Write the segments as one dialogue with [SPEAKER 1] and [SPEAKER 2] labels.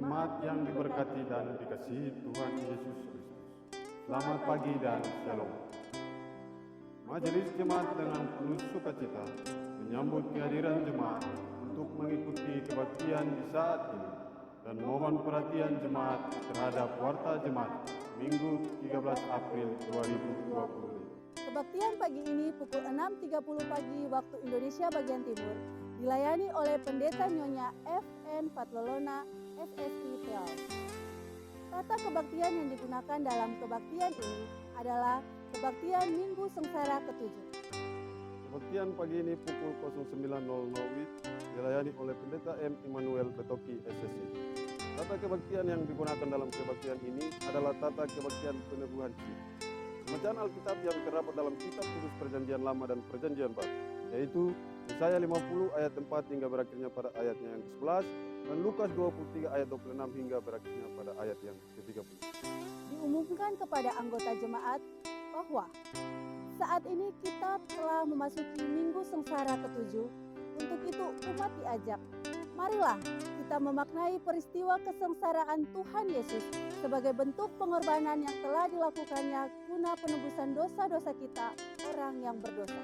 [SPEAKER 1] Jemaat yang diberkati dan dikasihi Tuhan Yesus Kristus. Selamat pagi dan shalom. Majelis Jemaat dengan penuh sukacita menyambut kehadiran jemaat untuk mengikuti kebaktian di saat ini dan mohon perhatian jemaat terhadap warta jemaat Minggu 13 April 2020.
[SPEAKER 2] Kebaktian pagi ini pukul 6.30 pagi waktu Indonesia bagian Timur dilayani oleh Pendeta Nyonya F.N. Fatlolona, SSI Teal. Tata kebaktian yang digunakan dalam kebaktian ini adalah kebaktian Minggu Sengsara ke-7.
[SPEAKER 1] Kebaktian pagi ini pukul 09.00 WIB dilayani oleh Pendeta M. Immanuel Betoki, SSI. Tata kebaktian yang digunakan dalam kebaktian ini adalah tata kebaktian peneguhan sih. Bacaan Alkitab yang terdapat dalam kitab kudus Perjanjian Lama dan Perjanjian Baru, yaitu Yesaya 50 ayat 4 hingga berakhirnya pada ayatnya yang ke-11 dan Lukas 23 ayat 26 hingga berakhirnya pada ayat yang ke-30.
[SPEAKER 2] Diumumkan kepada anggota jemaat bahwa saat ini kita telah memasuki Minggu Sengsara ke-7. Untuk itu umat diajak, marilah kita memaknai peristiwa kesengsaraan Tuhan Yesus sebagai bentuk pengorbanan yang telah dilakukannya guna penebusan dosa-dosa kita, orang yang berdosa.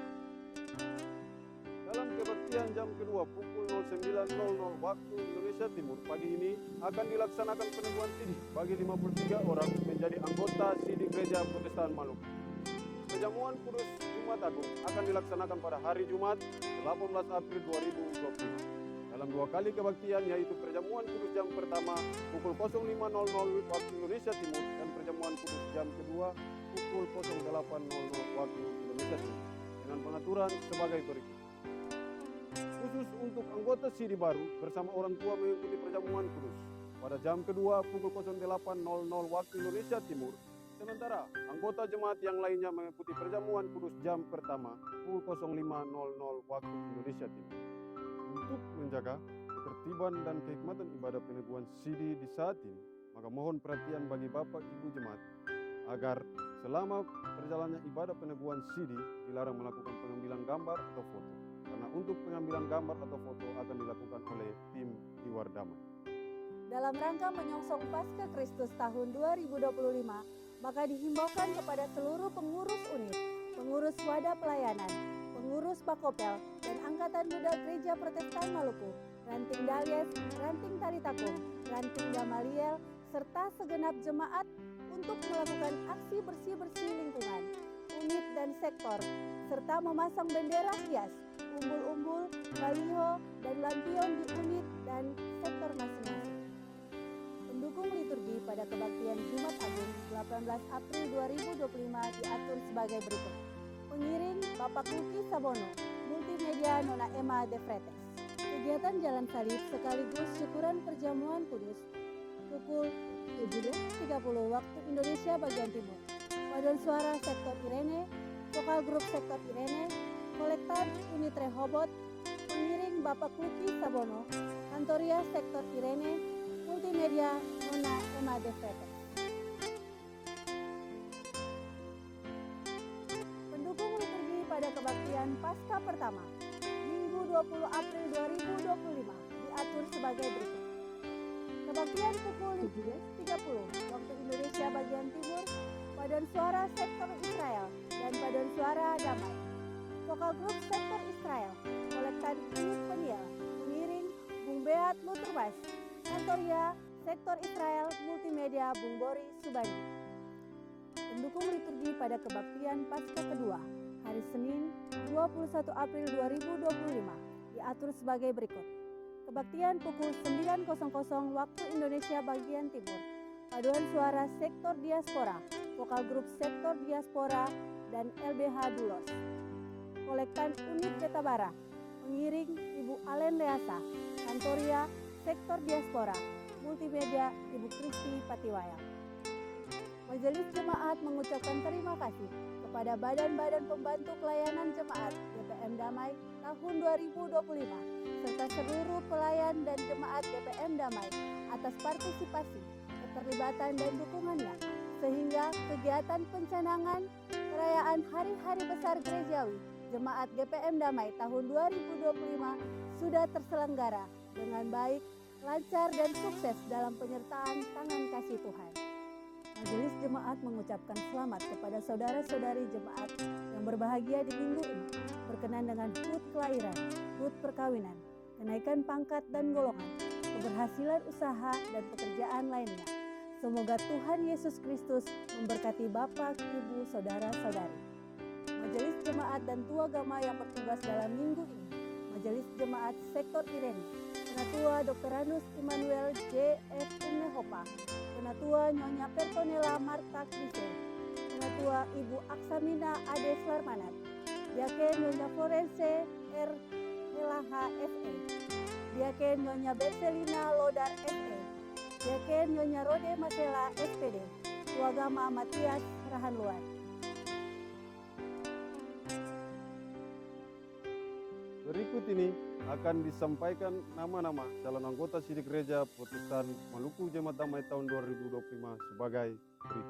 [SPEAKER 1] Dalam kebaktian jam kedua pukul 09.00 waktu Indonesia Timur pagi ini akan dilaksanakan peneguhan sidih bagi 53 orang menjadi anggota sidih Gereja Protestan Maluku. Perjamuan Kudus Jumat Agung akan dilaksanakan pada hari Jumat 18 April 2020. Dalam dua kali kebaktian, yaitu perjamuan kudus jam pertama pukul 05.00 waktu Indonesia Timur dan perjamuan kudus jam kedua pukul 08.00 waktu Indonesia Timur dengan pengaturan sebagai berikut. Khusus untuk anggota sidih baru bersama orang tua mengikuti perjamuan kudus pada jam kedua pukul 08.00 waktu Indonesia Timur, sementara anggota jemaat yang lainnya mengikuti perjamuan kudus jam pertama pukul 05.00 waktu Indonesia Timur. Untuk menjaga ketertiban dan kehikmatan ibadah peneguhan sidih di saat ini, maka mohon perhatian bagi Bapak Ibu jemaat agar selama perjalanannya ibadah peneguhan sidih dilarang melakukan pengambilan gambar atau foto, karena untuk pengambilan gambar atau foto akan dilakukan oleh tim Tiwar Damai.
[SPEAKER 2] Dalam rangka menyongsong Paskah Kristus tahun 2025, maka dihimbaukan kepada seluruh pengurus unit, pengurus wadah pelayanan, pengurus Bakopel, dan Angkatan Muda Gereja Protestan Maluku, Ranting Dalies, Ranting Taritakung, Ranting Gamaliel, serta segenap jemaat untuk melakukan aksi bersih-bersih lingkungan, unit dan sektor, serta memasang bendera hias, umbul-umbul, baliho, dan lampion di unit dan sektor masing-masing. Pendukung liturgi pada kebaktian Jumat Agung 18 April 2025 diatur sebagai berikut. Pengiring Bapak Luki Sabono, multimedia Nona Emma De Fretes. Kegiatan Jalan Salib sekaligus syukuran perjamuan kudus pukul 17.30 waktu Indonesia bagian Timur. Paduan suara sektor Irene, vokal grup sektor Irene, kolektan unit Rehobot, pengiring Bapak Luki Sabono, Kantoria sektor Irene, multimedia Nona Emma De Fretes. Pendukung liturgi pada kebaktian Paskah pertama, Minggu 20 April 2025 diatur sebagai berikut. Kebaktian pukul 17.30 waktu Indonesia bagian Timur, paduan suara sektor Israel dan paduan suara damai. Vokal grup sektor Israel, kolektan unit Peniel, pengiring Bung Beat Luturbas, Kantoria sektor Israel, multimedia Bung Bori Subandi. Pendukung liturgi pada kebaktian Paskah kedua, hari Senin 21 April 2025 diatur sebagai berikut. Kebaktian pukul 9.00 waktu Indonesia bagian Timur, paduan suara sektor diaspora, vokal grup sektor diaspora dan LBH Dulos. Kolektan unit Betabara, pengiring Ibu Alen Leasa, Kantoria sektor diaspora, multimedia Ibu Kristi Patiwaya. Majelis Jemaat mengucapkan terima kasih kepada Badan-Badan Pembantu Pelayanan Jemaat GPM Damai tahun 2025 serta seluruh pelayan dan jemaat GPM Damai atas partisipasi, keterlibatan dan dukungannya sehingga kegiatan pencanangan perayaan Hari-Hari Besar Gerejawi Jemaat GPM Damai tahun 2025 sudah terselenggara dengan baik, lancar dan sukses dalam penyertaan tangan kasih Tuhan. Majelis Jemaat mengucapkan selamat kepada saudara-saudari jemaat yang berbahagia di minggu ini berkenan dengan hut kelahiran, hut perkawinan, kenaikan pangkat dan golongan, keberhasilan usaha dan pekerjaan lainnya. Semoga Tuhan Yesus Kristus memberkati Bapak, Ibu, Saudara-saudari. Majelis Jemaat dan Tua Gama yang bertugas dalam minggu ini, Majelis Jemaat Sektor Irene, Penatua Dr. Ranus Immanuel J.F. Umnehopa, Penatua Nyonya Pertonela Marta Krise, Penatua Ibu Aksamina Ade Slarmanat, Diaken Nyonya Florence R. Helaha F.E., Diaken Nyonya Berselina Lodar F.E., Diaken Nyonya Rode Masela SPD, Tua Gama Matias Rahanluan.
[SPEAKER 1] Berikut ini akan disampaikan nama-nama calon anggota Sidik Gereja Protestan Maluku Jemaat Damai tahun 2025 sebagai berikut.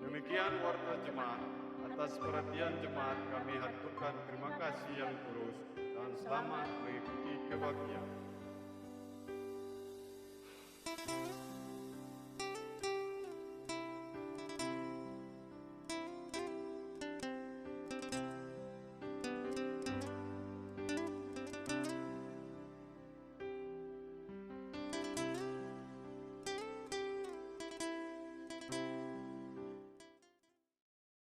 [SPEAKER 1] Demikian warta jemaat. Atas perhatian jemaat kami haturkan terima kasih yang tulus dan selamat mengikuti kebaktian.